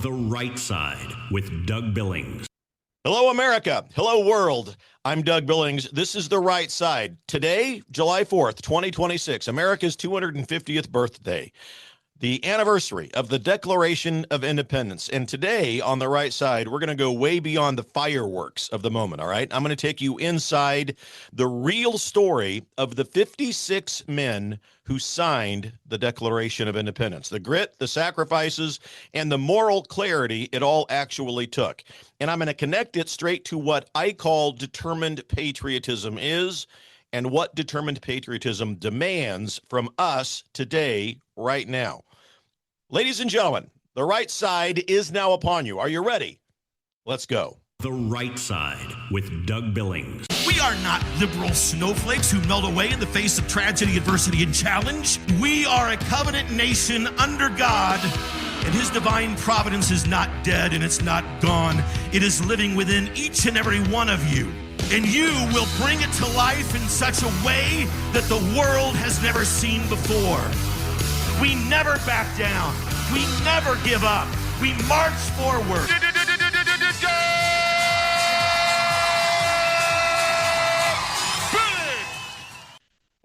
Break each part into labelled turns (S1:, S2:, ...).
S1: The Right Side with Doug Billings.
S2: Hello, America. Hello, world. I'm Doug Billings. This is The Right Side. Today, July 4th, 2026, America's 250th birthday, the anniversary of the Declaration of Independence. And today on The Right Side, we're going to go way beyond the fireworks of the moment, all right? I'm going to take you inside the real story of the 56 men who signed the Declaration of Independence, the grit, the sacrifices, and the moral clarity it all actually took. And I'm going to connect it straight to what I call determined patriotism is and what determined patriotism demands from us today, right now. Ladies and gentlemen, The Right Side is now upon you. Are you ready? Let's go.
S1: The Right Side with Doug Billings.
S3: We are not liberal snowflakes who melt away in the face of tragedy, adversity, and challenge. We are a covenant nation under God, and His divine providence is not dead and it's not gone. It is living within each and every one of you. And you will bring it to life in such a way that the world has never seen before. We never back down. We never give up. We march forward.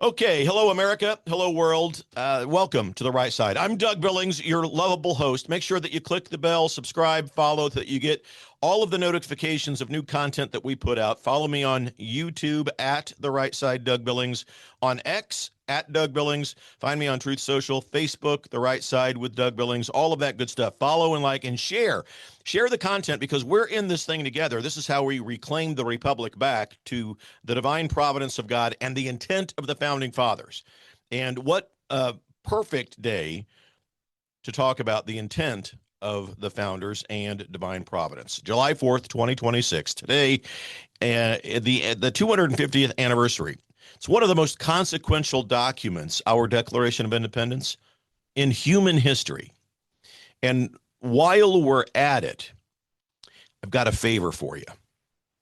S2: Okay, hello, America. Hello, world. Welcome to The Right Side. I'm Doug Billings, your lovable host. Make sure that you click the bell, subscribe, follow, so that you get all of the notifications of new content that we put out. Follow me on YouTube at The Right Side, Doug Billings, on X at Doug Billings. Find me on Truth Social, Facebook, The Right Side with Doug Billings, all of that good stuff. Follow and like and share. Share the content because we're in this thing together. This is how we reclaim the Republic back to the divine providence of God and the intent of the Founding Fathers. And what a perfect day to talk about the intent of the founders and divine providence. July 4th, 2026, today, the 250th anniversary. It's one of the most consequential documents, our Declaration of Independence, in human history. And while we're at it, I've got a favor for you.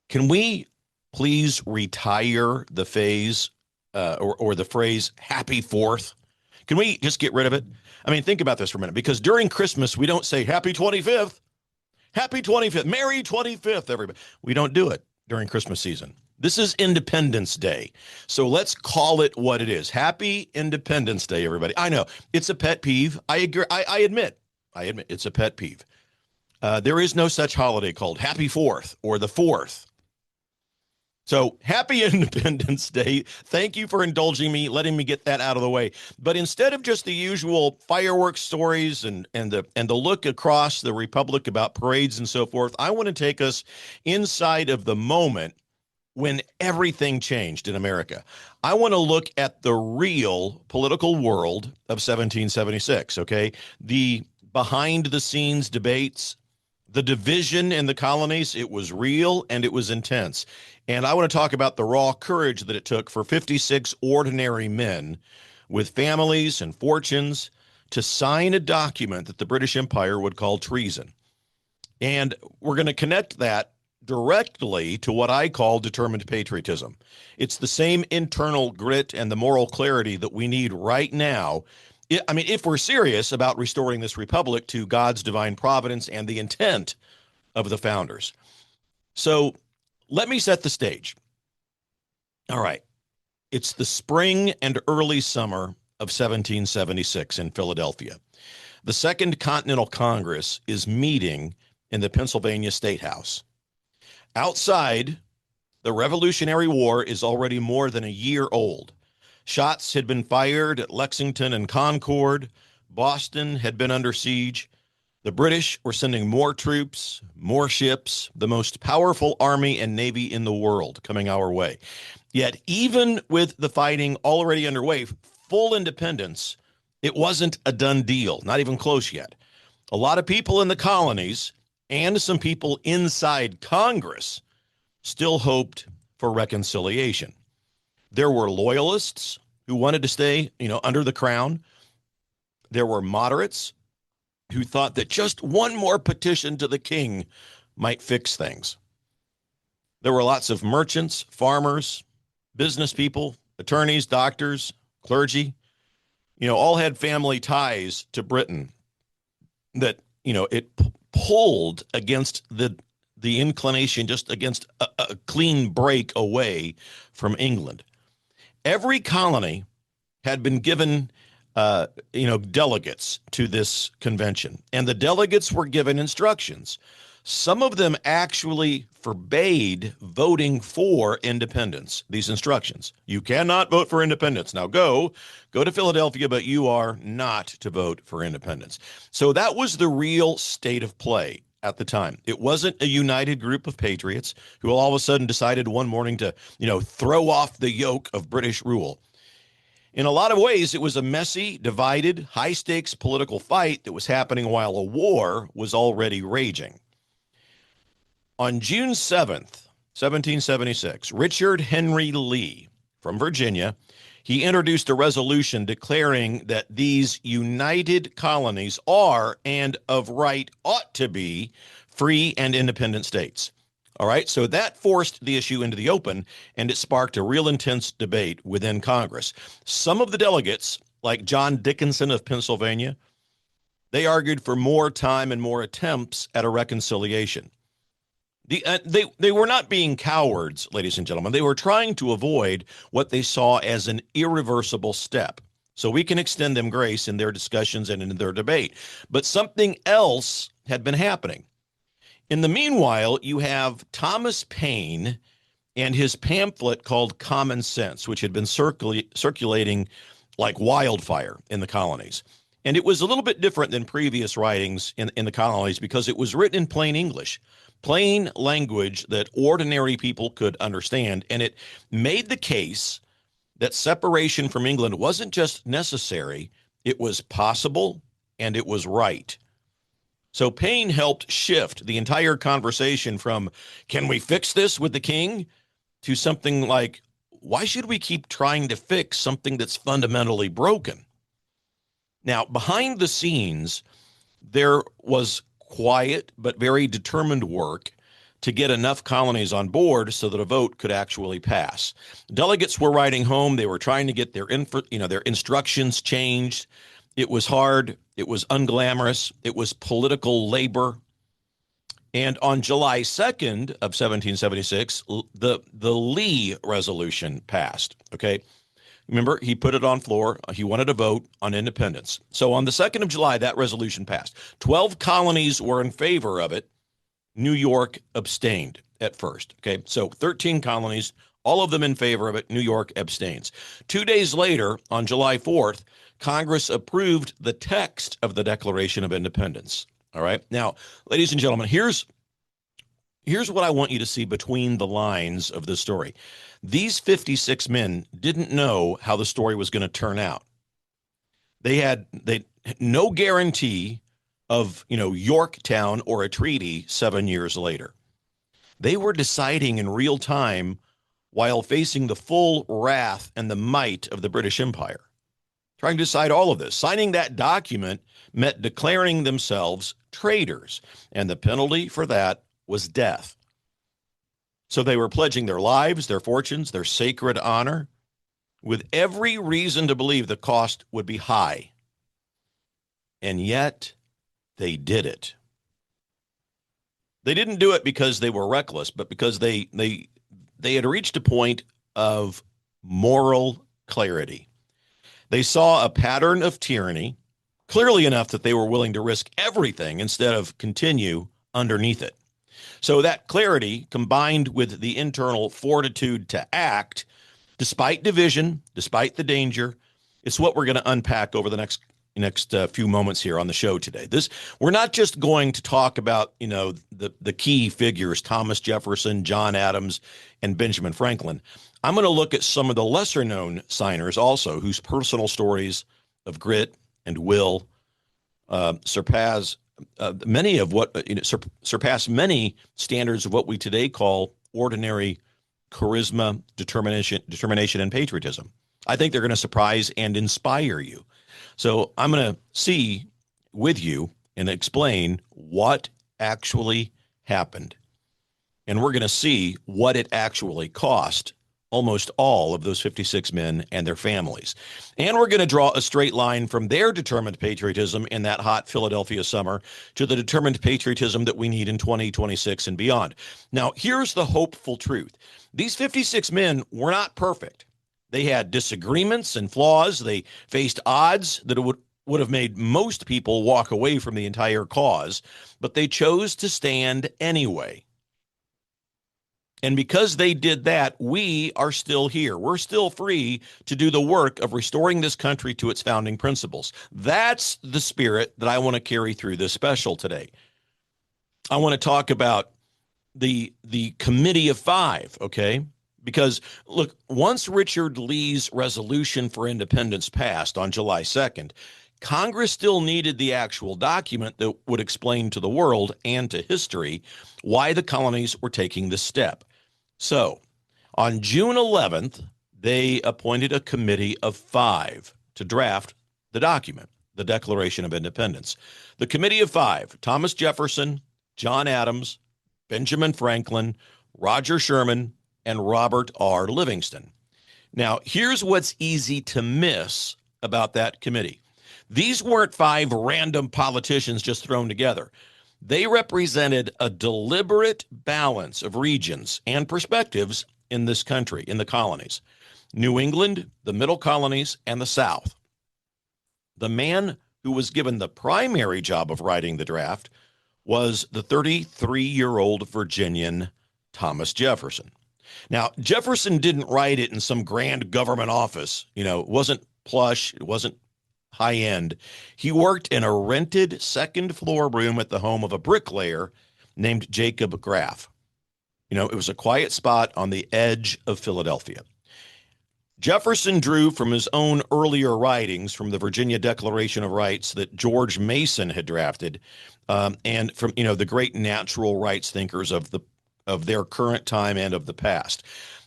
S2: Can we please retire the phase or the phrase "Happy 4th"? Can we just get rid of it? I mean, think about this for a minute, because during Christmas, we don't say Happy 25th, Happy 25th, Merry 25th, everybody. We don't do it during Christmas season. This is Independence Day. So let's call it what it is. Happy Independence Day, everybody. I know it's a pet peeve. I agree. I admit it's a pet peeve. There is no such holiday called Happy 4th or the 4th. So happy Independence Day. Thank you for indulging me, letting me get that out of the way. But instead of just the usual fireworks stories and the look across the Republic about parades and so forth, I want to take us inside of the moment when everything changed in America. I want to look at the real political world of 1776, okay? The behind-the-scenes debates, the division in the colonies, it was real and it was intense. And I want to talk about the raw courage that it took for 56 ordinary men with families and fortunes to sign a document that the British Empire would call treason. And we're going to connect that directly to what I call determined patriotism. It's the same internal grit and the moral clarity that we need right now. I mean, if we're serious about restoring this republic to God's divine providence and the intent of the founders. So let me set the stage. All right. It's the spring and early summer of 1776 in Philadelphia. The Second Continental Congress is meeting in the Pennsylvania State House. Outside, the Revolutionary War is already more than a year old. Shots had been fired at Lexington and Concord. Boston had been under siege. The British were sending more troops, more ships, the most powerful army and navy in the world coming our way. Yet even with the fighting already underway, full independence, it wasn't a done deal, not even close yet. A lot of people in the colonies and some people inside Congress still hoped for reconciliation. There were loyalists who wanted to stay, under the crown. There were moderates who thought that just one more petition to the king might fix things. There were lots of merchants, farmers, business people, attorneys, doctors, clergy, all had family ties to Britain that, it pulled against the inclination, just against a clean break away from England. Every colony had been given delegates to this convention, and the delegates were given instructions. Some of them actually forbade voting for independence. These instructions: you cannot vote for independence. Now go to Philadelphia, but you are not to vote for independence. So that was the real state of play at the time. It wasn't a united group of patriots who all of a sudden decided one morning to, throw off the yoke of British rule. In a lot of ways, it was a messy, divided, high-stakes political fight that was happening while a war was already raging. On June 7th, 1776, Richard Henry Lee from Virginia, he introduced a resolution declaring that these united colonies are, and of right ought to be, free and independent states. All right, so that forced the issue into the open, and it sparked a real intense debate within Congress. Some of the delegates, like John Dickinson of Pennsylvania, they argued for more time and more attempts at a reconciliation. They were not being cowards, ladies and gentlemen. They were trying to avoid what they saw as an irreversible step. So we can extend them grace in their discussions and in their debate. But something else had been happening. In the meanwhile, you have Thomas Paine and his pamphlet called Common Sense, which had been circulating like wildfire in the colonies. And it was a little bit different than previous writings in the colonies because it was written in plain English, plain language that ordinary people could understand. And it made the case that separation from England wasn't just necessary, it was possible and it was right. So Paine helped shift the entire conversation from, can we fix this with the king, to something like, why should we keep trying to fix something that's fundamentally broken? Now, behind the scenes, there was quiet but very determined work to get enough colonies on board so that a vote could actually pass. Delegates were writing home. They were trying to get their instructions changed. It was hard. It was unglamorous. It was political labor. And on July 2nd of 1776, the Lee resolution passed. Okay. Remember, he put it on floor. He wanted a vote on independence. So on the 2nd of July, that resolution passed. 12 colonies were in favor of it. New York abstained at first. Okay. So 13 colonies, all of them in favor of it. New York abstains. 2 days later, on July 4th, Congress approved the text of the Declaration of Independence. All right. Now, ladies and gentlemen, here's what I want you to see between the lines of this story. These 56 men didn't know how the story was going to turn out. They had no guarantee of, Yorktown or a treaty 7 years later. They were deciding in real time while facing the full wrath and the might of the British Empire. Trying to decide all of this. Signing that document meant declaring themselves traitors, and the penalty for that was death. So they were pledging their lives, their fortunes, their sacred honor, with every reason to believe the cost would be high. And yet, they did it. They didn't do it because they were reckless, but because they had reached a point of moral clarity. They saw a pattern of tyranny clearly enough that they were willing to risk everything instead of continue underneath it. So that clarity, combined with the internal fortitude to act, despite division, despite the danger, it's what we're going to unpack over the next few moments here on the show today. We're not just going to talk about, the key figures, Thomas Jefferson, John Adams, and Benjamin Franklin. I'm going to look at some of the lesser known signers also, whose personal stories of grit and will surpass many standards of what we today call ordinary charisma, determination, and patriotism. I think they're going to surprise and inspire you. So I'm going to see with you and explain what actually happened. And we're going to see what it actually cost almost all of those 56 men and their families. And we're going to draw a straight line from their determined patriotism in that hot Philadelphia summer to the determined patriotism that we need in 2026 and beyond. Now, here's the hopeful truth. These 56 men were not perfect. They had disagreements and flaws. They faced odds that would have made most people walk away from the entire cause, but they chose to stand anyway. And because they did that, we are still here. We're still free to do the work of restoring this country to its founding principles. That's the spirit that I want to carry through this special today. I want to talk about the Committee of Five, okay? Because, look, once Richard Lee's resolution for independence passed on July 2nd, Congress still needed the actual document that would explain to the world and to history why the colonies were taking this step. So, on June 11th, they appointed a committee of five to draft the document, the Declaration of Independence. The Committee of Five: Thomas Jefferson, John Adams, Benjamin Franklin, Roger Sherman, and Robert R. Livingston. Now, here's what's easy to miss about that committee. These weren't five random politicians just thrown together. They represented a deliberate balance of regions and perspectives in this country, in the colonies: New England, the Middle Colonies, and the South. The man who was given the primary job of writing the draft was the 33-year-old Virginian Thomas Jefferson. Now, Jefferson didn't write it in some grand government office. It wasn't plush. It wasn't high end. He worked in a rented second-floor room at the home of a bricklayer named Jacob Graff. It was a quiet spot on the edge of Philadelphia. Jefferson drew from his own earlier writings from the Virginia Declaration of Rights that George Mason had drafted, and from the great natural rights thinkers of their current time and of the past.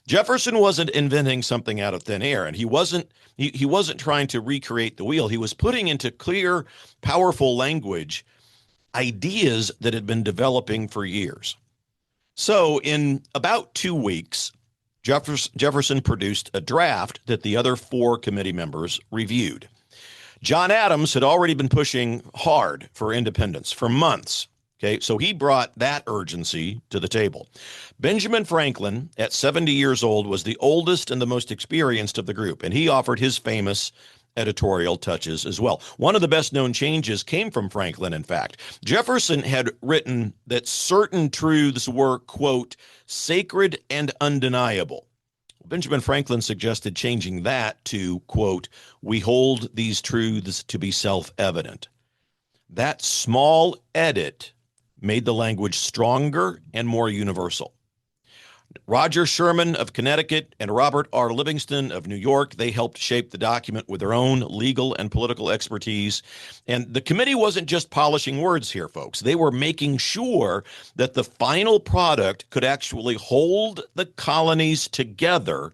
S2: Jefferson wasn't inventing something out of thin air, and he wasn't trying to recreate the wheel. He was putting into clear, powerful language ideas that had been developing for years. So in about 2 weeks, Jefferson produced a draft that the other four committee members reviewed. John Adams had already been pushing hard for independence for months. Okay, so he brought that urgency to the table. Benjamin Franklin, at 70 years old, was the oldest and the most experienced of the group, and he offered his famous editorial touches as well. One of the best-known changes came from Franklin, in fact. Jefferson had written that certain truths were, quote, sacred and undeniable. Benjamin Franklin suggested changing that to, quote, we hold these truths to be self-evident. That small edit made the language stronger and more universal. Roger Sherman of Connecticut and Robert R. Livingston of New York, they helped shape the document with their own legal and political expertise. And the committee wasn't just polishing words here, folks. They were making sure that the final product could actually hold the colonies together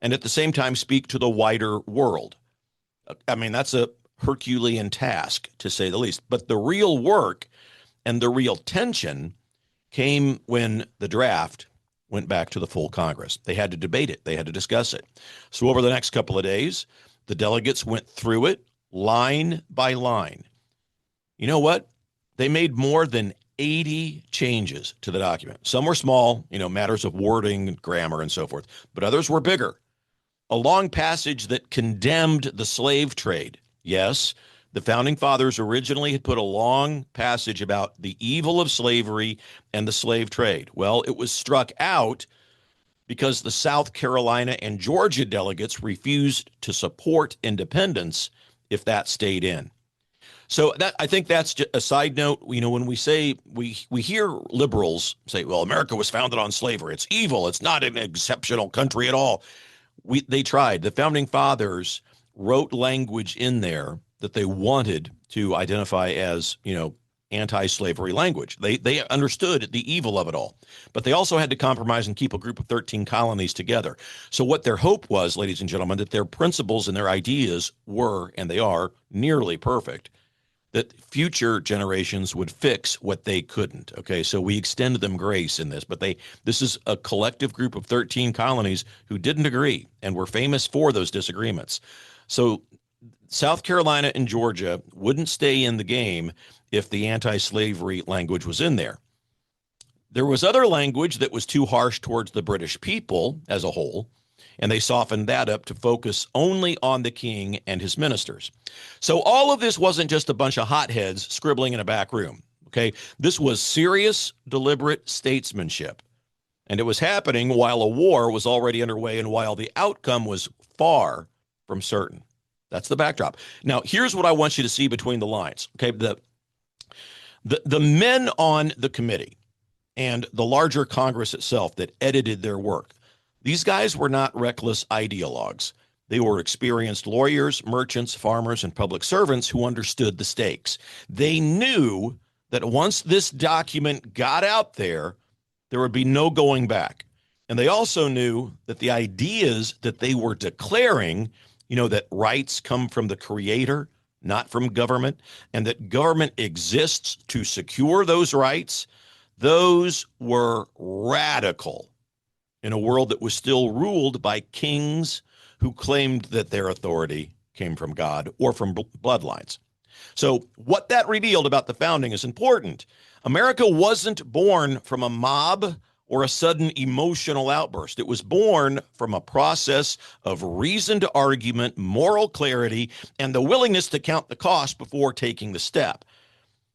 S2: and at the same time speak to the wider world. I mean, that's a Herculean task, to say the least. But the real work and the real tension came when the draft went back to the full Congress. They had to debate it. They had to discuss it. So over the next couple of days, the delegates went through it line by line. You know what? They made more than 80 changes to the document. Some were small, matters of wording, grammar, and so forth, but others were bigger. A long passage that condemned the slave trade. Yes, the Founding Fathers originally had put a long passage about the evil of slavery and the slave trade. Well, it was struck out because the South Carolina and Georgia delegates refused to support independence if that stayed in. So I think that's just a side note. When we say we hear liberals say, well, America was founded on slavery. It's evil. It's not an exceptional country at all. They tried. The Founding Fathers wrote language in there that they wanted to identify as, anti-slavery language. They understood the evil of it all, but they also had to compromise and keep a group of 13 colonies together. So what their hope was, ladies and gentlemen, that their principles and their ideas were, and they are, nearly perfect. that future generations would fix what they couldn't. Okay, so we extend them grace in this, but this is a collective group of 13 colonies who didn't agree and were famous for those disagreements. So South Carolina and Georgia wouldn't stay in the game if the anti-slavery language was in there. There was other language that was too harsh towards the British people as a whole, and they softened that up to focus only on the king and his ministers. So all of this wasn't just a bunch of hotheads scribbling in a back room, okay? This was serious, deliberate statesmanship. And it was happening while a war was already underway and while the outcome was far from certain. That's the backdrop. Now, here's what I want you to see between the lines, okay? The men on the committee and the larger Congress itself that edited their work, these guys were not reckless ideologues. They were experienced lawyers, merchants, farmers, and public servants who understood the stakes. They knew that once this document got out there, there would be no going back. And they also knew that the ideas that they were declaring, that rights come from the Creator, not from government, and that government exists to secure those rights, those were radical in a world that was still ruled by kings who claimed that their authority came from God or from bloodlines. So what that revealed about the founding is important. America wasn't born from a mob or a sudden emotional outburst. It was born from a process of reasoned argument, moral clarity, and the willingness to count the cost before taking the step.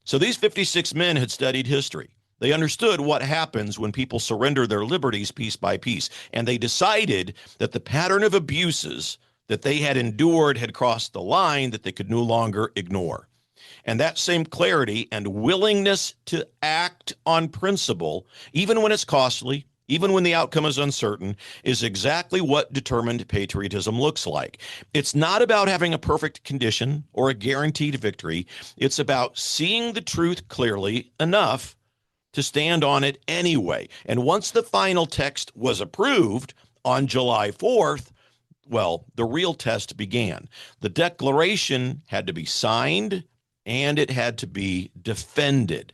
S2: So these 56 men had studied history. They understood what happens when people surrender their liberties piece by piece, and they decided that the pattern of abuses that they had endured had crossed the line that they could no longer ignore. And that same clarity and willingness to act on principle, even when it's costly, even when the outcome is uncertain, is exactly what determined patriotism looks like. It's not about having a perfect condition or a guaranteed victory. It's about seeing the truth clearly enough to stand on it anyway. And once the final text was approved on July 4th, well, the real test began. The Declaration had to be signed and it had to be defended.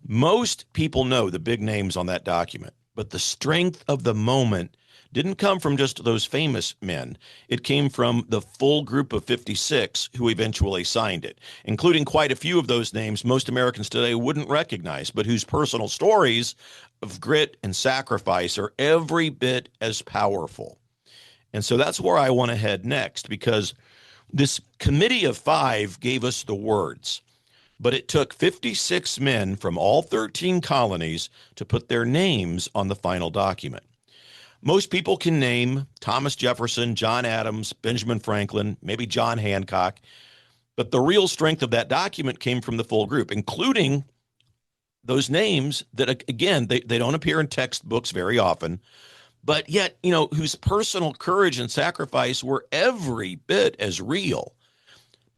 S2: Most people know the big names on that document, but the strength of the moment didn't come from just those famous men. It came from the full group of 56 who eventually signed it, including quite a few of those names most Americans today wouldn't recognize, but whose personal stories of grit and sacrifice are every bit as powerful. And so that's where I want to head next, because this committee of 5 gave us the words, but it took 56 men from all 13 colonies to put their names on the final document. Most people can name Thomas Jefferson, John Adams, Benjamin Franklin, maybe John Hancock, but the real strength of that document came from the full group, including those names that, again, they don't appear in textbooks very often, but yet, whose personal courage and sacrifice were every bit as real.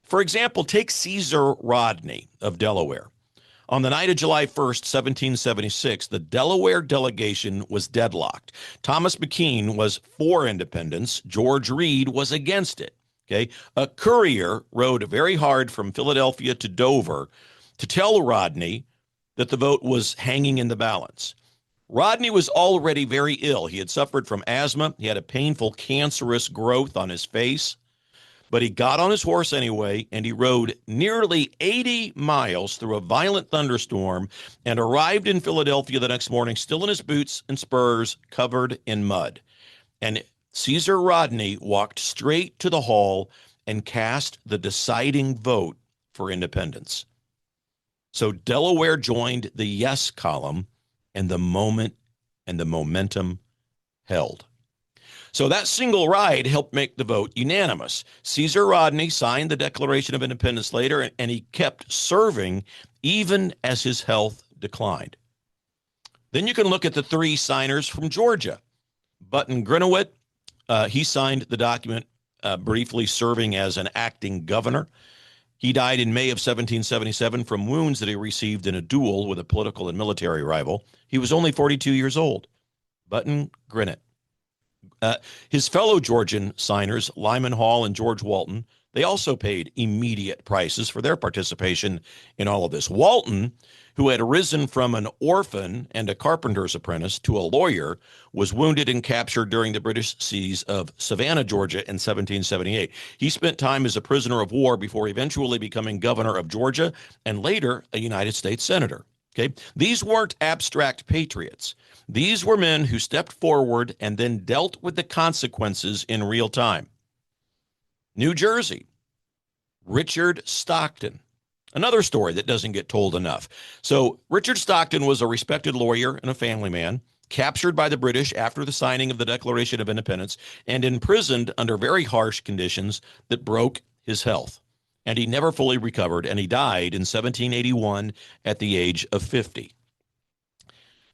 S2: For example, take Caesar Rodney of Delaware. On the night of July 1st, 1776, the Delaware delegation was deadlocked. Thomas McKean was for independence. George Reed was against it. Okay, a courier rode very hard from Philadelphia to Dover to tell Rodney that the vote was hanging in the balance. Rodney was already very ill. He had suffered from asthma. He had a painful cancerous growth on his face. But he got on his horse anyway, and he rode nearly 80 miles through a violent thunderstorm and arrived in Philadelphia the next morning, still in his boots and spurs, covered in mud. And Caesar Rodney walked straight to the hall and cast the deciding vote for independence. So Delaware joined the yes column, and the moment and the momentum held. So that single ride helped make the vote unanimous. Caesar Rodney signed the Declaration of Independence later, and he kept serving even as his health declined. Then you can look at the 3 signers from Georgia. Button Grenowit, he signed the document briefly serving as an acting governor. He died in May of 1777 from wounds that he received in a duel with a political and military rival. He was only 42 years old. Button Grenowit. His fellow Georgian signers, Lyman Hall and George Walton, They also paid immediate prices for their participation in all of this. Walton, who had risen from an orphan and a carpenter's apprentice to a lawyer, was wounded and captured during the British siege of Savannah, Georgia in 1778. He spent time as a prisoner of war before eventually becoming governor of Georgia and later a United States senator. Okay, these weren't abstract patriots. These were men who stepped forward and then dealt with the consequences in real time. New Jersey, Richard Stockton. Another story that doesn't get told enough. So Richard Stockton was a respected lawyer and a family man, captured by the British after the signing of the Declaration of Independence and imprisoned under very harsh conditions that broke his health. And he never fully recovered, and he died in 1781 at the age of 50.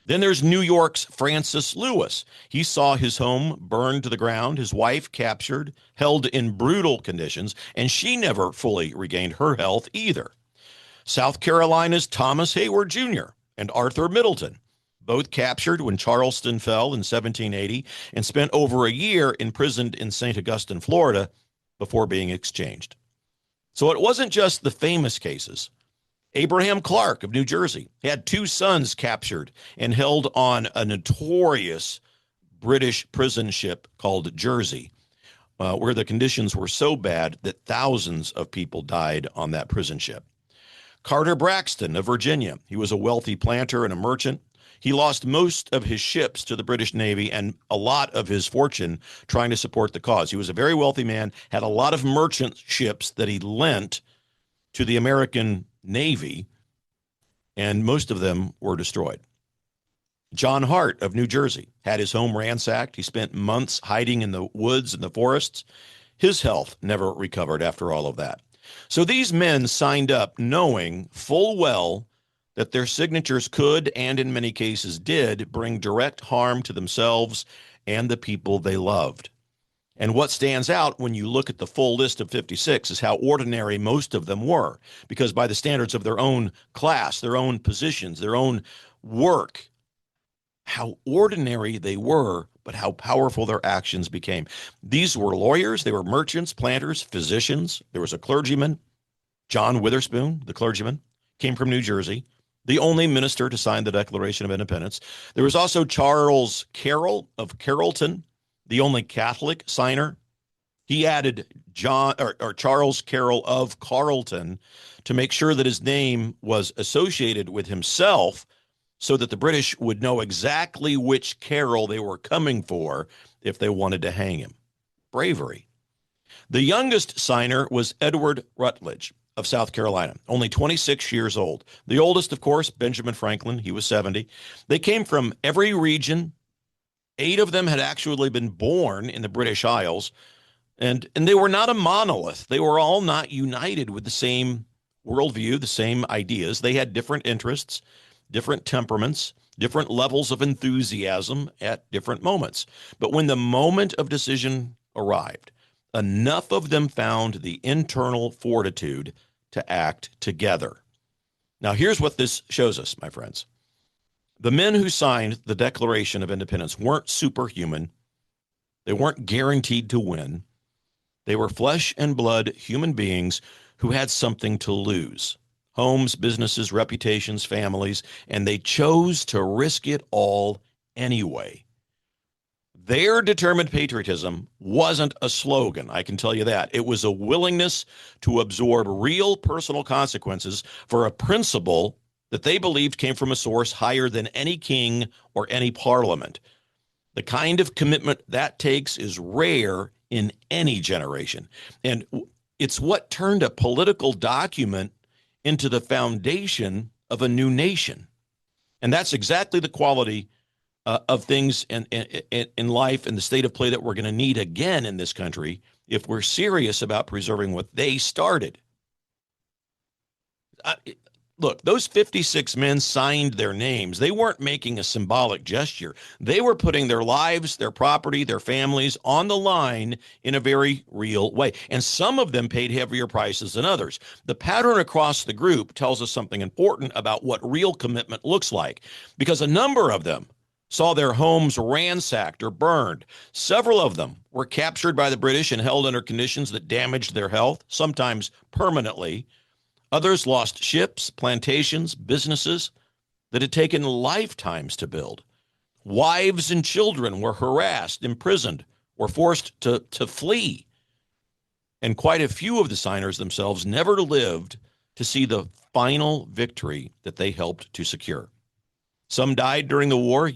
S2: Then there's New York's Francis Lewis. He saw his home burned to the ground, his wife captured, held in brutal conditions, and she never fully regained her health either. South Carolina's Thomas Hayward Jr. and Arthur Middleton, both captured when Charleston fell in 1780 and spent over a year imprisoned in St. Augustine, Florida, before being exchanged. So it wasn't just the famous cases. Abraham Clark of New Jersey had 2 sons captured and held on a notorious British prison ship called Jersey, where the conditions were so bad that thousands of people died on that prison ship. Carter Braxton of Virginia, he was a wealthy planter and a merchant. He lost most of his ships to the British Navy and a lot of his fortune trying to support the cause. He was a very wealthy man, had a lot of merchant ships that he lent to the American Navy, and most of them were destroyed. John Hart of New Jersey had his home ransacked. He spent months hiding in the woods and the forests. His health never recovered after all of that. So these men signed up knowing full well that their signatures could, and in many cases did, bring direct harm to themselves and the people they loved. And what stands out when you look at the full list of 56 is how ordinary most of them were, because by the standards of their own class, their own positions, their own work, how ordinary they were, but how powerful their actions became. These were lawyers, they were merchants, planters, physicians. There was a clergyman, John Witherspoon, the clergyman, came from New Jersey, the only minister to sign the Declaration of Independence. There was also Charles Carroll of Carrollton, the only Catholic signer. He added Charles Carroll of Carrollton to make sure that his name was associated with himself so that the British would know exactly which Carroll they were coming for if they wanted to hang him. Bravery. The youngest signer was Edward Rutledge of South Carolina, only 26 years old. The oldest, of course, Benjamin Franklin. He was 70. They came from every region. 8 of them had actually been born in the British Isles, and they were not a monolith. They were all not united with the same worldview, the same ideas. They had different interests, different temperaments, different levels of enthusiasm at different moments. But when the moment of decision arrived, enough of them found the internal fortitude to act together. Now, here's what this shows us, my friends. The men who signed the Declaration of Independence weren't superhuman. They weren't guaranteed to win. They were flesh and blood human beings who had something to lose. Homes, businesses, reputations, families, and they chose to risk it all anyway. Their determined patriotism wasn't a slogan, I can tell you that. It was a willingness to absorb real personal consequences for a principle that they believed came from a source higher than any king or any parliament. The kind of commitment that takes is rare in any generation. And it's what turned a political document into the foundation of a new nation. And that's exactly the quality of things in life and the state of play that we're going to need again in this country if we're serious about preserving what they started. Look, those 56 men signed their names. They weren't making a symbolic gesture. They were putting their lives, their property, their families on the line in a very real way. And some of them paid heavier prices than others. The pattern across the group tells us something important about what real commitment looks like, because a number of them saw their homes ransacked or burned. Several of them were captured by the British and held under conditions that damaged their health, sometimes permanently. Others lost ships, plantations, businesses that had taken lifetimes to build. Wives and children were harassed, imprisoned, or forced to flee. And quite a few of the signers themselves never lived to see the final victory that they helped to secure. Some died during the war,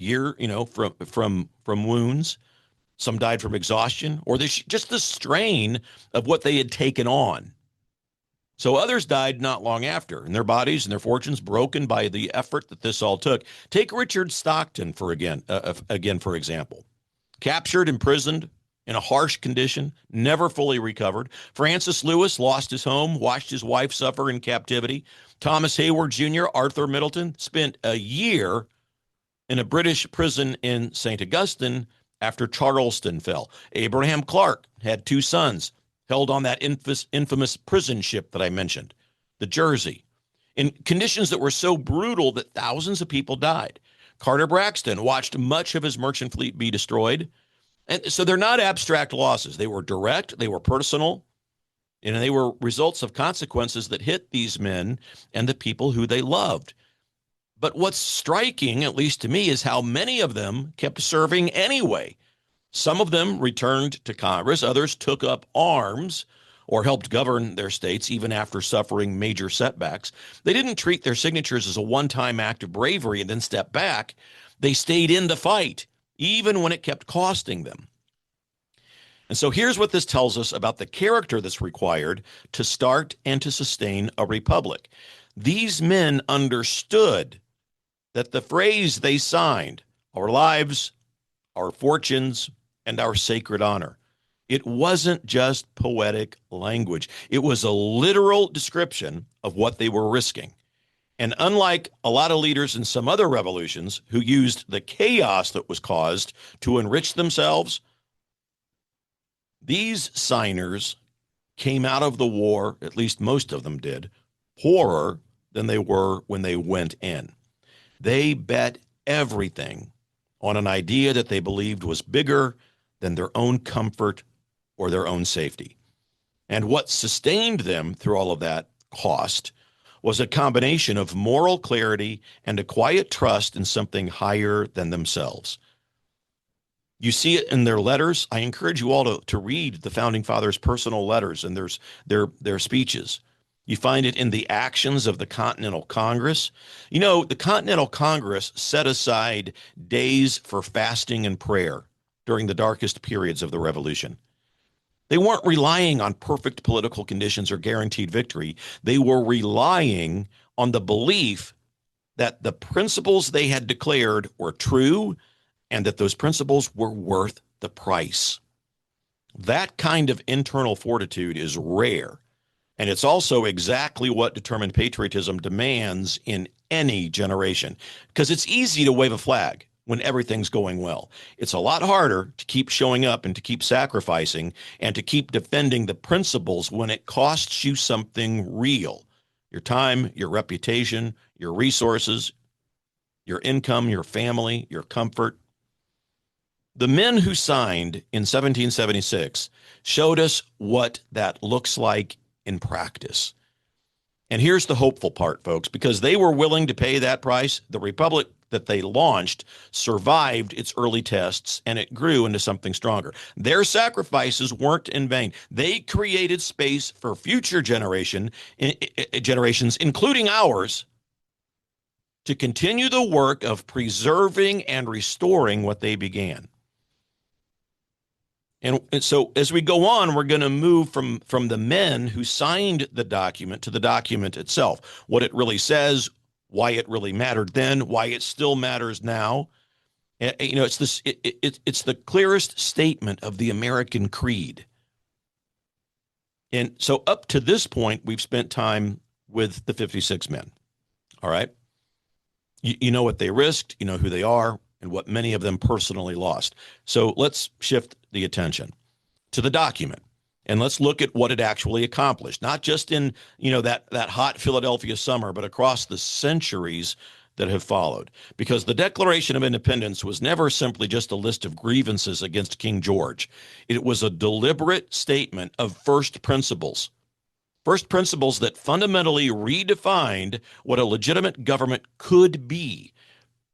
S2: from wounds. Some died from exhaustion or just the strain of what they had taken on. So others died not long after, and their bodies and their fortunes broken by the effort that this all took. Take Richard Stockton for example. Captured, imprisoned, in a harsh condition, never fully recovered. Francis Lewis lost his home, watched his wife suffer in captivity. Thomas Hayward Jr., Arthur Middleton, spent a year in a British prison in St. Augustine after Charleston fell. Abraham Clark had 2 sons held on that infamous prison ship that I mentioned, the Jersey, in conditions that were so brutal that thousands of people died. Carter Braxton watched much of his merchant fleet be destroyed. And so they're not abstract losses. They were direct, they were personal, and they were results of consequences that hit these men and the people who they loved. But what's striking, at least to me, is how many of them kept serving anyway. Some of them returned to Congress. Others took up arms or helped govern their states even after suffering major setbacks. They didn't treat their signatures as a one-time act of bravery and then step back. They stayed in the fight, even when it kept costing them. And so here's what this tells us about the character that's required to start and to sustain a republic. These men understood that the phrase they signed, our lives, our fortunes, and our sacred honor, it wasn't just poetic language. It was a literal description of what they were risking. And unlike a lot of leaders in some other revolutions who used the chaos that was caused to enrich themselves, these signers came out of the war, at least most of them did, poorer than they were when they went in. They bet everything on an idea that they believed was bigger than their own comfort or their own safety. And what sustained them through all of that cost was a combination of moral clarity and a quiet trust in something higher than themselves. You see it in their letters. I encourage you all to read the Founding Fathers' personal letters and their speeches. You find it in the actions of the Continental Congress. You know, the Continental Congress set aside days for fasting and prayer during the darkest periods of the Revolution. They weren't relying on perfect political conditions or guaranteed victory. They were relying on the belief that the principles they had declared were true and that those principles were worth the price. That kind of internal fortitude is rare, and it's also exactly what determined patriotism demands in any generation, because it's easy to wave a flag when everything's going well. It's a lot harder to keep showing up and to keep sacrificing and to keep defending the principles when it costs you something real. Your time, your reputation, your resources, your income, your family, your comfort. The men who signed in 1776 showed us what that looks like in practice. And here's the hopeful part, folks, because they were willing to pay that price. The republic that they launched survived its early tests, and it grew into something stronger. Their sacrifices weren't in vain. They created space for future generations, including ours, to continue the work of preserving and restoring what they began. And so as we go on, we're going to move from the men who signed the document to the document itself, what it really says, why it really mattered then, why it still matters now. You know, it's the clearest statement of the American creed. And so up to this point, we've spent time with the 56 men. All right. You know what they risked, you know who they are, and what many of them personally lost. So let's shift the attention to the document, and let's look at what it actually accomplished, not just in, that hot Philadelphia summer, but across the centuries that have followed, because the Declaration of Independence was never simply just a list of grievances against King George. It was a deliberate statement of first principles that fundamentally redefined what a legitimate government could be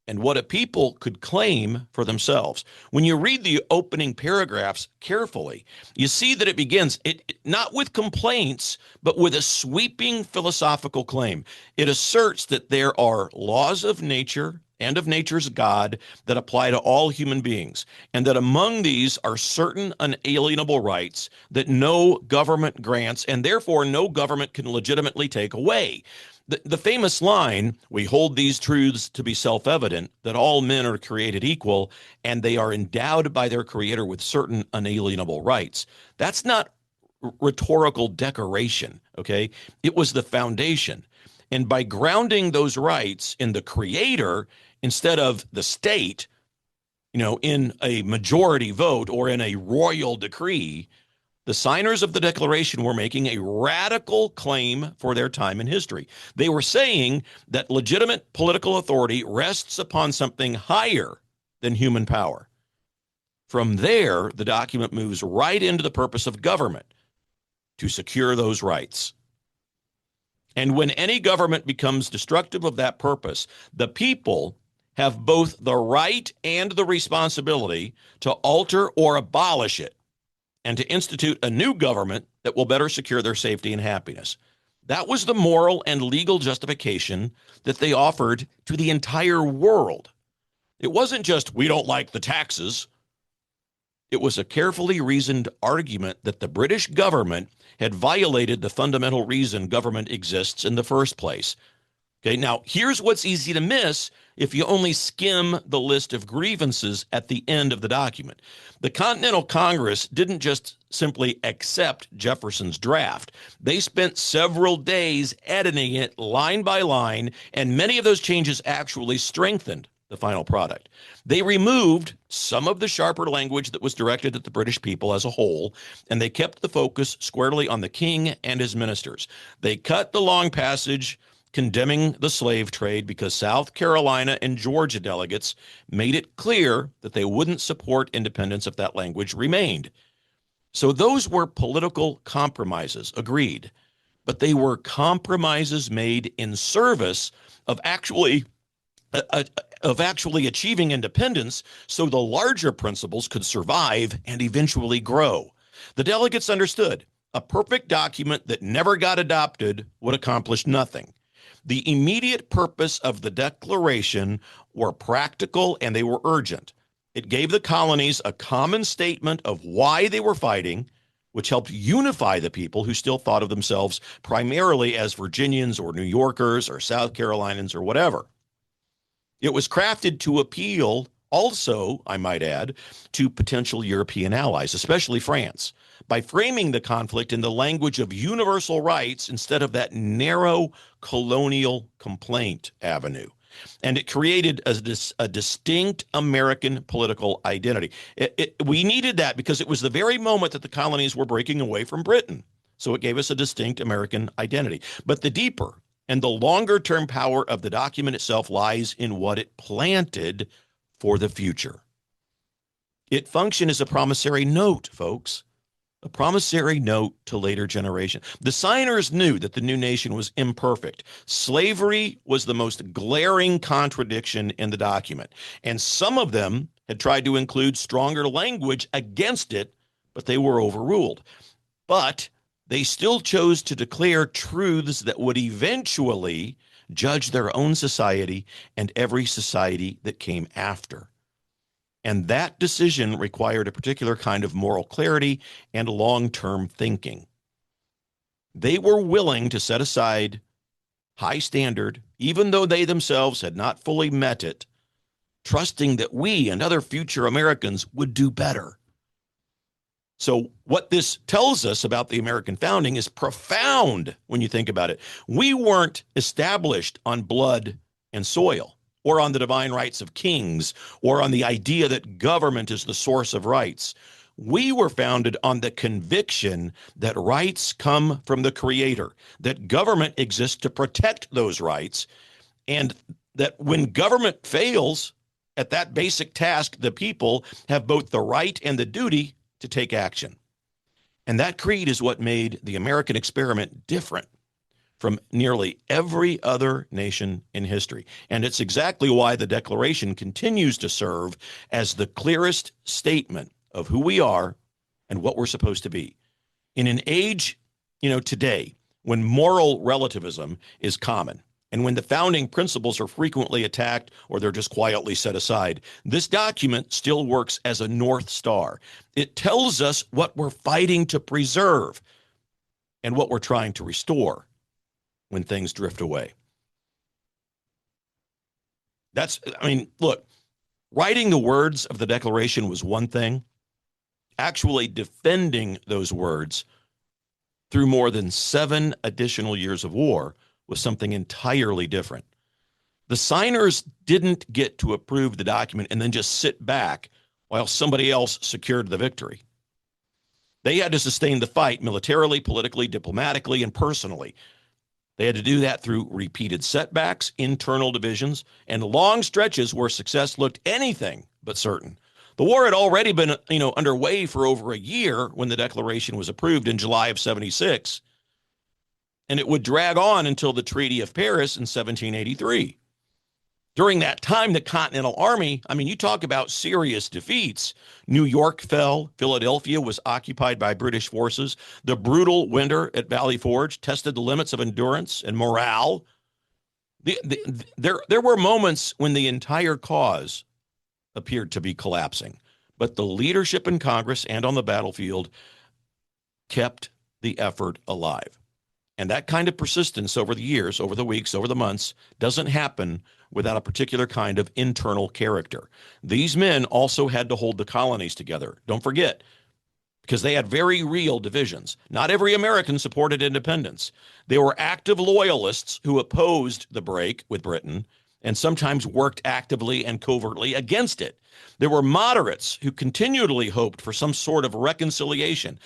S2: and what a people could claim for themselves. When you read the opening paragraphs carefully, you see that it begins not with complaints, but with a sweeping philosophical claim. It asserts that there are laws of nature and of nature's God that apply to all human beings, and that among these are certain unalienable rights that no government grants, and therefore no government can legitimately take away. The famous line, we hold these truths to be self-evident, that all men are created equal, and they are endowed by their creator with certain unalienable rights. That's not rhetorical decoration, okay? It was the foundation. And by grounding those rights in the creator instead of the state, in a majority vote or in a royal decree, the signers of the Declaration were making a radical claim for their time in history. They were saying that legitimate political authority rests upon something higher than human power. From there, the document moves right into the purpose of government, to secure those rights. And when any government becomes destructive of that purpose, the people have both the right and the responsibility to alter or abolish it, and to institute a new government that will better secure their safety and happiness. That was the moral and legal justification that they offered to the entire world. It wasn't just, we don't like the taxes. It was a carefully reasoned argument that the British government had violated the fundamental reason government exists in the first place. Okay, now here's what's easy to miss if you only skim the list of grievances at the end of the document. The Continental Congress didn't just simply accept Jefferson's draft. They spent several days editing it line by line, and many of those changes actually strengthened the final product. They removed some of the sharper language that was directed at the British people as a whole, and they kept the focus squarely on the king and his ministers. They cut the long passage condemning the slave trade because South Carolina and Georgia delegates made it clear that they wouldn't support independence if that language remained. So those were political compromises, agreed, but they were compromises made in service of actually achieving independence so the larger principles could survive and eventually grow. The delegates understood a perfect document that never got adopted would accomplish nothing. The immediate purpose of the Declaration were practical and they were urgent. It gave the colonies a common statement of why they were fighting, which helped unify the people who still thought of themselves primarily as Virginians or New Yorkers or South Carolinians or whatever. It was crafted to appeal also, I might add, to potential European allies, especially France, by framing the conflict in the language of universal rights instead of that narrow colonial complaint avenue. And it created a distinct American political identity. We needed that because it was the very moment that the colonies were breaking away from Britain. So it gave us a distinct American identity. But the deeper and the longer-term power of the document itself lies in what it planted for the future. It functioned as a promissory note, folks. A promissory note to later generations. The signers knew that the new nation was imperfect. Slavery was the most glaring contradiction in the document, and some of them had tried to include stronger language against it, but they were overruled. But they still chose to declare truths that would eventually judge their own society and every society that came after. And that decision required a particular kind of moral clarity and long-term thinking. They were willing to set aside high standard, even though they themselves had not fully met it, trusting that we and other future Americans would do better. So what this tells us about the American founding is profound when you think about it. We weren't established on blood and soil, or on the divine rights of kings, or on the idea that government is the source of rights. We were founded on the conviction that rights come from the Creator, that government exists to protect those rights, and that when government fails at that basic task, the people have both the right and the duty to take action. And that creed is what made the American experiment different from nearly every other nation in history. And it's exactly why the Declaration continues to serve as the clearest statement of who we are and what we're supposed to be. In an age, today, when moral relativism is common, and when the founding principles are frequently attacked or they're just quietly set aside, this document still works as a North Star. It tells us what we're fighting to preserve and what we're trying to restore when things drift away. Look, writing the words of the Declaration was one thing. Actually defending those words through more than 7 additional years of war was something entirely different. The signers didn't get to approve the document and then just sit back while somebody else secured the victory. They had to sustain the fight militarily, politically, diplomatically, and personally. They had to do that through repeated setbacks, internal divisions, and long stretches where success looked anything but certain. The war had already been, underway for over a year when the Declaration was approved in July of 76. And it would drag on until the Treaty of Paris in 1783. During that time, the Continental Army, you talk about serious defeats. New York fell. Philadelphia was occupied by British forces. The brutal winter at Valley Forge tested the limits of endurance and morale. There were moments when the entire cause appeared to be collapsing, but the leadership in Congress and on the battlefield kept the effort alive. And that kind of persistence over the years, over the weeks, over the months, doesn't happen without a particular kind of internal character. These men also had to hold the colonies together. Don't forget, because they had very real divisions. Not every American supported independence. They were active loyalists who opposed the break with Britain and sometimes worked actively and covertly against it. There were moderates who continually hoped for some sort of reconciliation.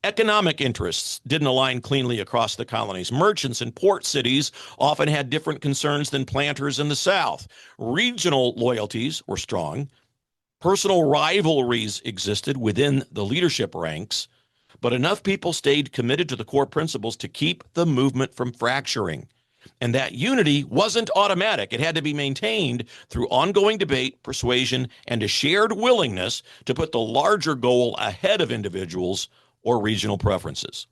S2: Economic interests didn't align cleanly across the colonies. Merchants in port cities often had different concerns than planters in the South. Regional loyalties were strong. Personal rivalries existed within the leadership ranks, but enough people stayed committed to the core principles to keep the movement from fracturing. And that unity wasn't automatic. It had to be maintained through ongoing debate, persuasion, and a shared willingness to put the larger goal ahead of individuals or regional preferences.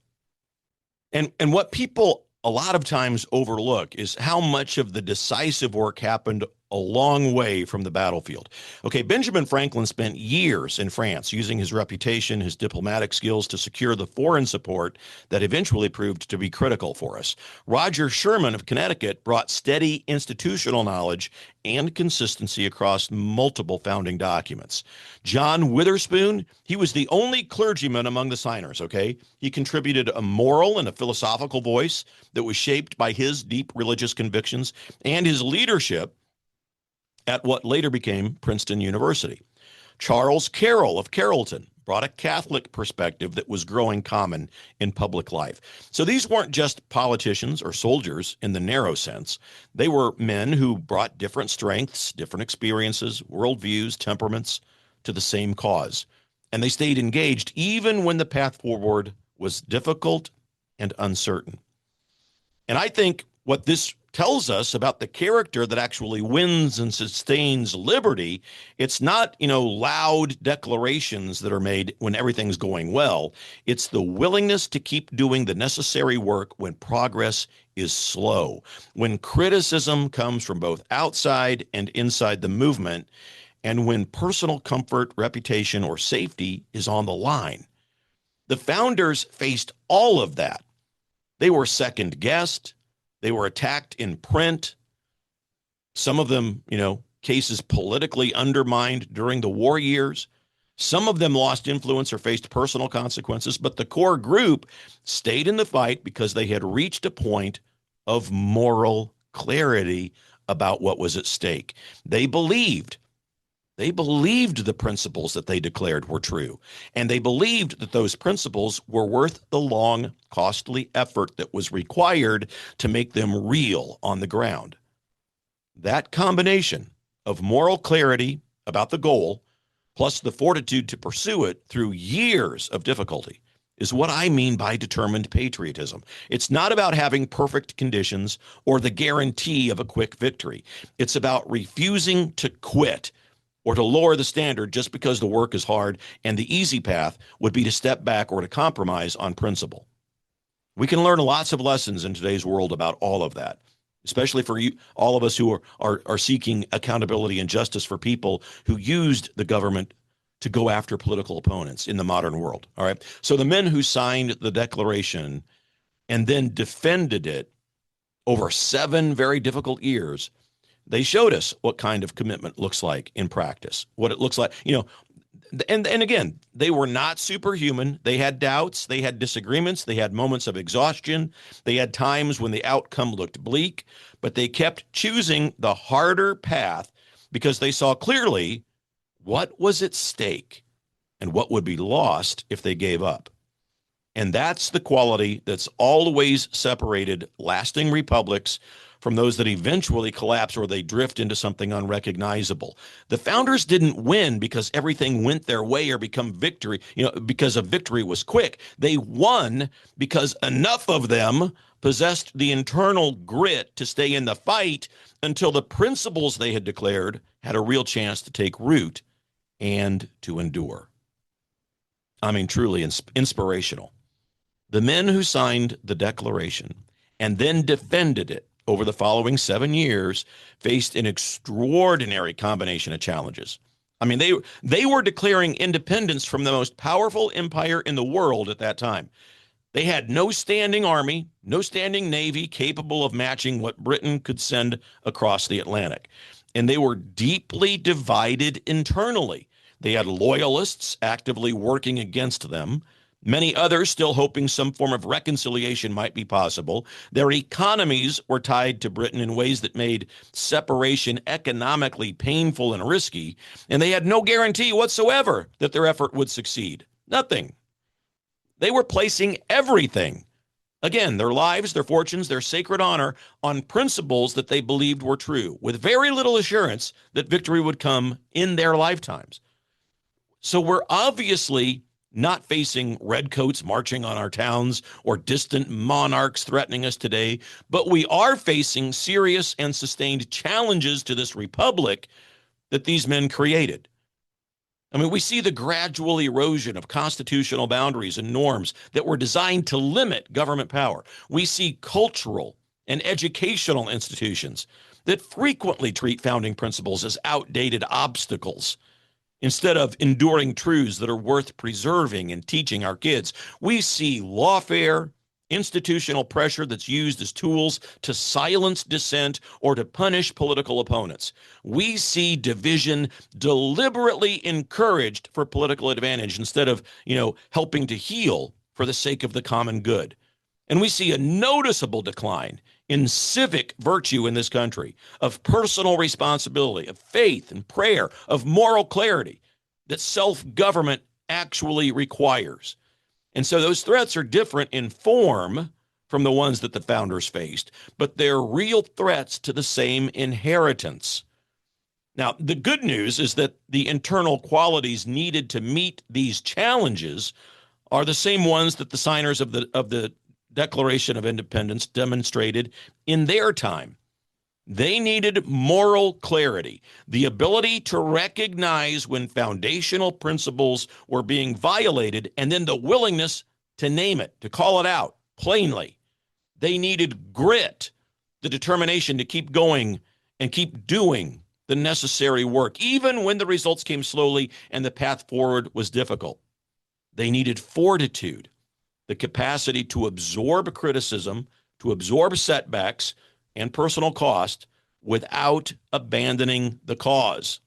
S2: And what people a lot of times overlook is how much of the decisive work happened a long way from the battlefield. Okay, Benjamin Franklin spent years in France using his reputation, his diplomatic skills to secure the foreign support that eventually proved to be critical for us. Roger Sherman of Connecticut brought steady institutional knowledge and consistency across multiple founding documents. John Witherspoon, he was the only clergyman among the signers, okay? He contributed a moral and a philosophical voice that was shaped by his deep religious convictions and his leadership at what later became Princeton University. Charles Carroll of Carrollton brought a Catholic perspective that was growing common in public life. So these weren't just politicians or soldiers in the narrow sense. They were men who brought different strengths, different experiences, worldviews, temperaments to the same cause. And they stayed engaged even when the path forward was difficult and uncertain. And I think what this tells us about the character that actually wins and sustains liberty, it's not, loud declarations that are made when everything's going well. It's the willingness to keep doing the necessary work when progress is slow, when criticism comes from both outside and inside the movement, and when personal comfort, reputation, or safety is on the line. The founders faced all of that. They were second-guessed. They were attacked in print. Some of them, cases politically undermined during the war years. Some of them lost influence or faced personal consequences, but the core group stayed in the fight because they had reached a point of moral clarity about what was at stake. They believed the principles that they declared were true, and they believed that those principles were worth the long, costly effort that was required to make them real on the ground. That combination of moral clarity about the goal plus the fortitude to pursue it through years of difficulty is what I mean by determined patriotism. It's not about having perfect conditions or the guarantee of a quick victory. It's about refusing to quit or to lower the standard just because the work is hard, and the easy path would be to step back or to compromise on principle. We can learn lots of lessons in today's world about all of that, especially for you, all of us who are seeking accountability and justice for people who used the government to go after political opponents in the modern world. All right. So the men who signed the Declaration and then defended it over 7 very difficult years, they showed us what kind of commitment looks like in practice, what it looks like, and again, they were not superhuman. They had doubts, they had disagreements, they had moments of exhaustion, they had times when the outcome looked bleak, but they kept choosing the harder path because they saw clearly what was at stake and what would be lost if they gave up. And that's the quality that's always separated lasting republics from those that eventually collapse or they drift into something unrecognizable. The founders didn't win because everything went their way or because a victory was quick. They won because enough of them possessed the internal grit to stay in the fight until the principles they had declared had a real chance to take root and to endure. I mean, truly inspirational. The men who signed the Declaration and then defended it over the following 7 years faced an extraordinary combination of challenges. I mean, they were declaring independence from the most powerful empire in the world at that time. They had no standing army, no standing navy capable of matching what Britain could send across the Atlantic. And they were deeply divided internally. They had loyalists actively working against them, many others still hoping some form of reconciliation might be possible. Their economies were tied to Britain in ways that made separation economically painful and risky, and they had no guarantee whatsoever that their effort would succeed. Nothing. They were placing everything, again, their lives, their fortunes, their sacred honor, on principles that they believed were true, with very little assurance that victory would come in their lifetimes. So we're obviously not facing redcoats marching on our towns or distant monarchs threatening us today, but we are facing serious and sustained challenges to this republic that these men created. I mean, we see the gradual erosion of constitutional boundaries and norms that were designed to limit government power. We see cultural and educational institutions that frequently treat founding principles as outdated obstacles instead of enduring truths that are worth preserving and teaching our kids. We see lawfare, institutional pressure that's used as tools to silence dissent or to punish political opponents. We see division deliberately encouraged for political advantage instead of, helping to heal for the sake of the common good. And we see a noticeable decline in civic virtue in this country, of personal responsibility, of faith and prayer, of moral clarity that self-government actually requires. And so those threats are different in form from the ones that the founders faced, but they're real threats to the same inheritance. Now, the good news is that the internal qualities needed to meet these challenges are the same ones that the signers of the Declaration of Independence demonstrated in their time. They needed moral clarity, the ability to recognize when foundational principles were being violated, and then the willingness to name it, to call it out plainly. They needed grit, the determination to keep going and keep doing the necessary work, even when the results came slowly and the path forward was difficult. They needed fortitude, the capacity to absorb criticism, to absorb setbacks and personal cost without abandoning the cause.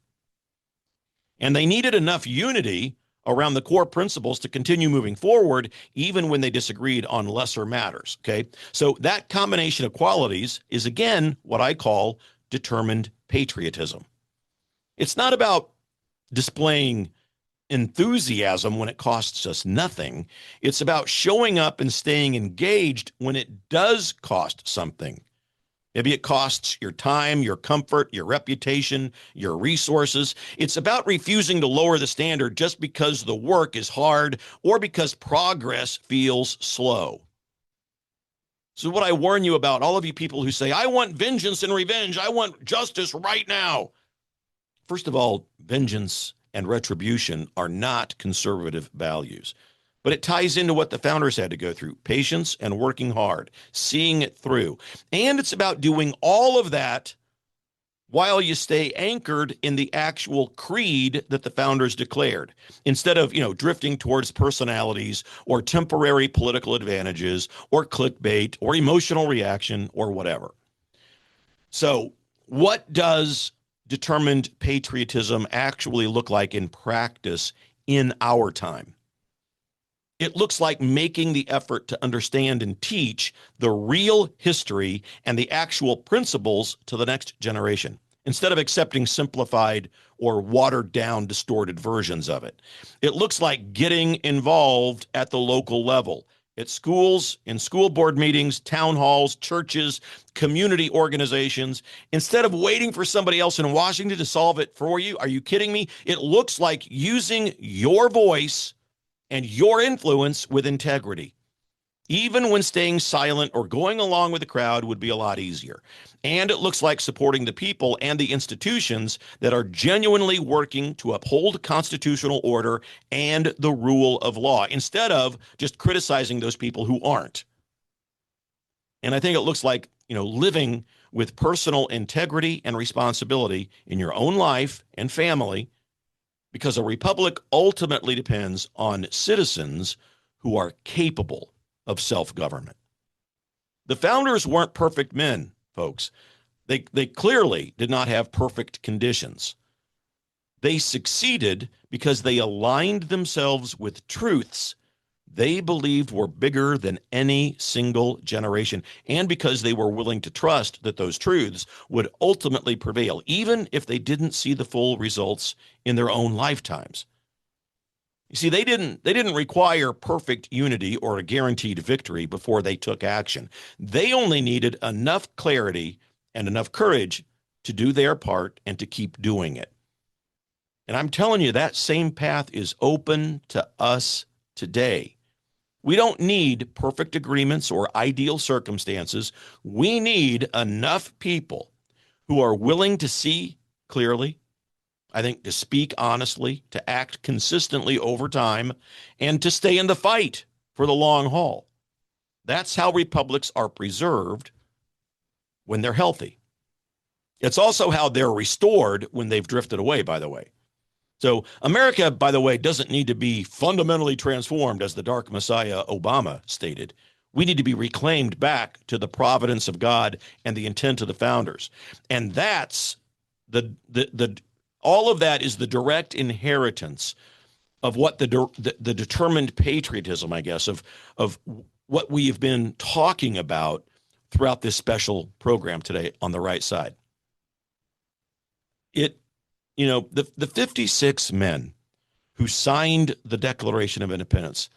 S2: And they needed enough unity around the core principles to continue moving forward, even when they disagreed on lesser matters, okay? So that combination of qualities is, again, what I call determined patriotism. It's not about displaying enthusiasm when it costs us nothing. It's about showing up and staying engaged when it does cost something. Maybe it costs your time, your comfort, your reputation, your resources. It's about refusing to lower the standard just because the work is hard or because progress feels slow. So what I warn you about, all of you people who say, I want vengeance and revenge, I want justice right now. First of all, vengeance and retribution are not conservative values. But it ties into what the founders had to go through: patience and working hard, seeing it through. And it's about doing all of that while you stay anchored in the actual creed that the founders declared, instead of, drifting towards personalities or temporary political advantages or clickbait or emotional reaction or whatever. So what does determined patriotism actually look like in practice in our time? It looks like making the effort to understand and teach the real history and the actual principles to the next generation, instead of accepting simplified or watered down, distorted versions of it. It looks like getting involved at the local level, at schools, in school board meetings, town halls, churches, community organizations, instead of waiting for somebody else in Washington to solve it for you. Are you kidding me? It looks like using your voice and your influence with integrity, even when staying silent or going along with the crowd would be a lot easier. And it looks like supporting the people and the institutions that are genuinely working to uphold constitutional order and the rule of law, instead of just criticizing those people who aren't. And I think it looks like, living with personal integrity and responsibility in your own life and family, because a republic ultimately depends on citizens who are capable of self-government. The founders weren't perfect men, folks. They clearly did not have perfect conditions. They succeeded because they aligned themselves with truths they believed were bigger than any single generation, and because they were willing to trust that those truths would ultimately prevail, even if they didn't see the full results in their own lifetimes. You see, they didn't require perfect unity or a guaranteed victory before they took action. They only needed enough clarity and enough courage to do their part and to keep doing it. And I'm telling you, that same path is open to us today. We don't need perfect agreements or ideal circumstances. We need enough people who are willing to see clearly, I think, to speak honestly, to act consistently over time, and to stay in the fight for the long haul. That's how republics are preserved when they're healthy. It's also how they're restored when they've drifted away, by the way. So America, by the way, doesn't need to be fundamentally transformed, as the Dark Messiah Obama stated. We need to be reclaimed back to the providence of God and the intent of the founders. And that's all of that is the direct inheritance of what the determined patriotism, I guess, of what we have been talking about throughout this special program today on the right side. The 56 men who signed the Declaration of Independence,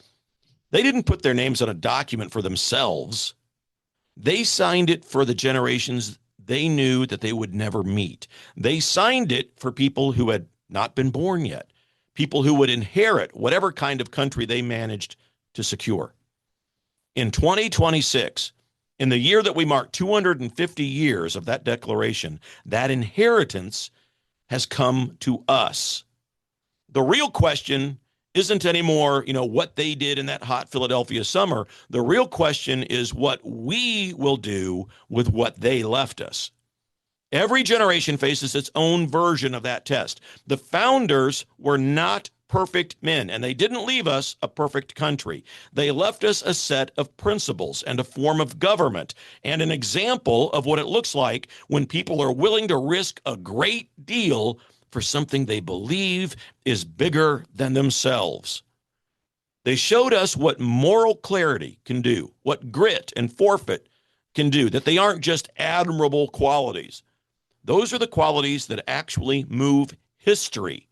S2: they didn't put their names on a document for themselves. They signed it for the generations they knew that they would never meet. They signed it for people who had not been born yet, people who would inherit whatever kind of country they managed to secure. In 2026, in the year that we mark 250 years of that declaration, that inheritance has come to us. The real question isn't anymore, what they did in that hot Philadelphia summer. The real question is what we will do with what they left us. Every generation faces its own version of that test. The founders were not perfect men, and they didn't leave us a perfect country. They left us a set of principles and a form of government and an example of what it looks like when people are willing to risk a great deal for something they believe is bigger than themselves. They showed us what moral clarity can do, what grit and forfeit can do, that they aren't just admirable qualities. Those are the qualities that actually move history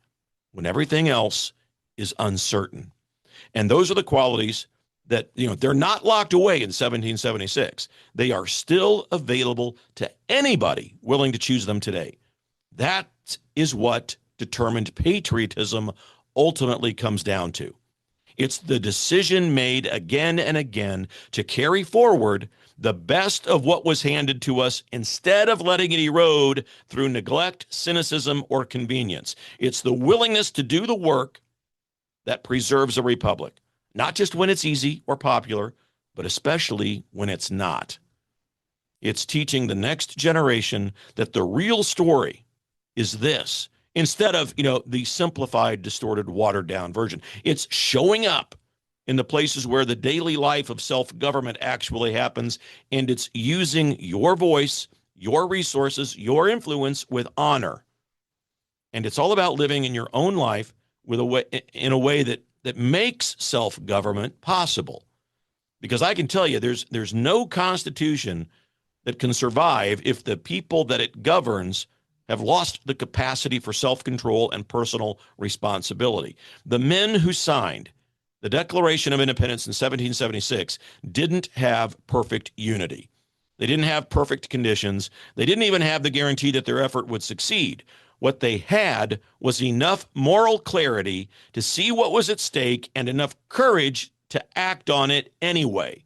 S2: when everything else is uncertain. And those are the qualities that, they're not locked away in 1776. They are still available to anybody willing to choose them today. That is what determined patriotism ultimately comes down to. It's the decision made again and again to carry forward the best of what was handed to us instead of letting it erode through neglect, cynicism, or convenience. It's the willingness to do the work that preserves a republic, not just when it's easy or popular, but especially when it's not. It's teaching the next generation that the real story is this, instead of, the simplified, distorted, watered down version. It's showing up in the places where the daily life of self-government actually happens, and it's using your voice, your resources, your influence with honor. And it's all about living in your own life in a way that makes self-government possible. Because I can tell you, there's no constitution that can survive if the people that it governs have lost the capacity for self-control and personal responsibility. The men who signed the Declaration of Independence in 1776 didn't have perfect unity. They didn't have perfect conditions. They didn't even have the guarantee that their effort would succeed. What they had was enough moral clarity to see what was at stake and enough courage to act on it anyway.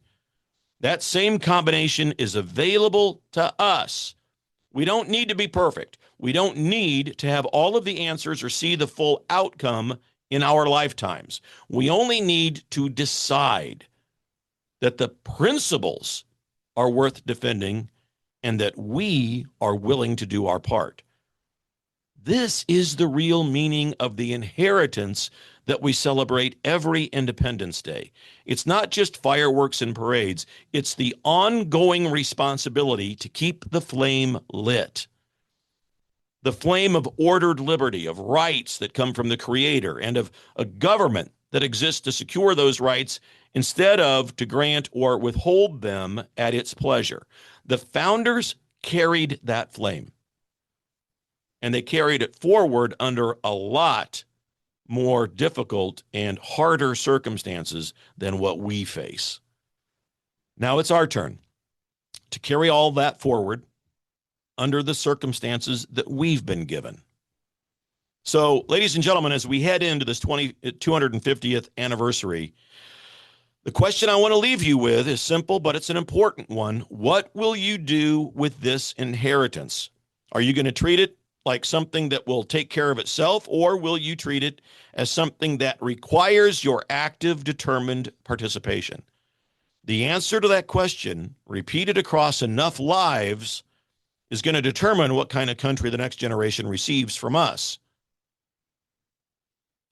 S2: That same combination is available to us. We don't need to be perfect. We don't need to have all of the answers or see the full outcome in our lifetimes. We only need to decide that the principles are worth defending and that we are willing to do our part. This is the real meaning of the inheritance that we celebrate every Independence Day. It's not just fireworks and parades. It's the ongoing responsibility to keep the flame lit. The flame of ordered liberty, of rights that come from the Creator, and of a government that exists to secure those rights instead of to grant or withhold them at its pleasure. The founders carried that flame, and they carried it forward under a lot more difficult and harder circumstances than what we face. Now it's our turn to carry all that forward under the circumstances that we've been given. So, ladies and gentlemen, as we head into this 250th anniversary, the question I want to leave you with is simple, but it's an important one. What will you do with this inheritance? Are you going to treat it like something that will take care of itself, or will you treat it as something that requires your active, determined participation? The answer to that question, repeated across enough lives, is going to determine what kind of country the next generation receives from us.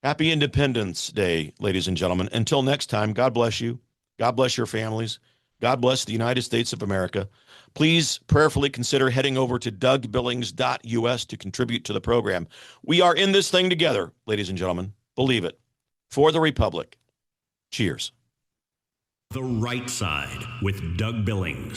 S2: Happy Independence Day, ladies and gentlemen. Until next time, God bless you. God bless your families. God bless the United States of America. Please prayerfully consider heading over to dougbillings.us to contribute to the program. We are in this thing together, ladies and gentlemen. Believe it. For the Republic. Cheers.
S1: The Right Side with Doug Billings.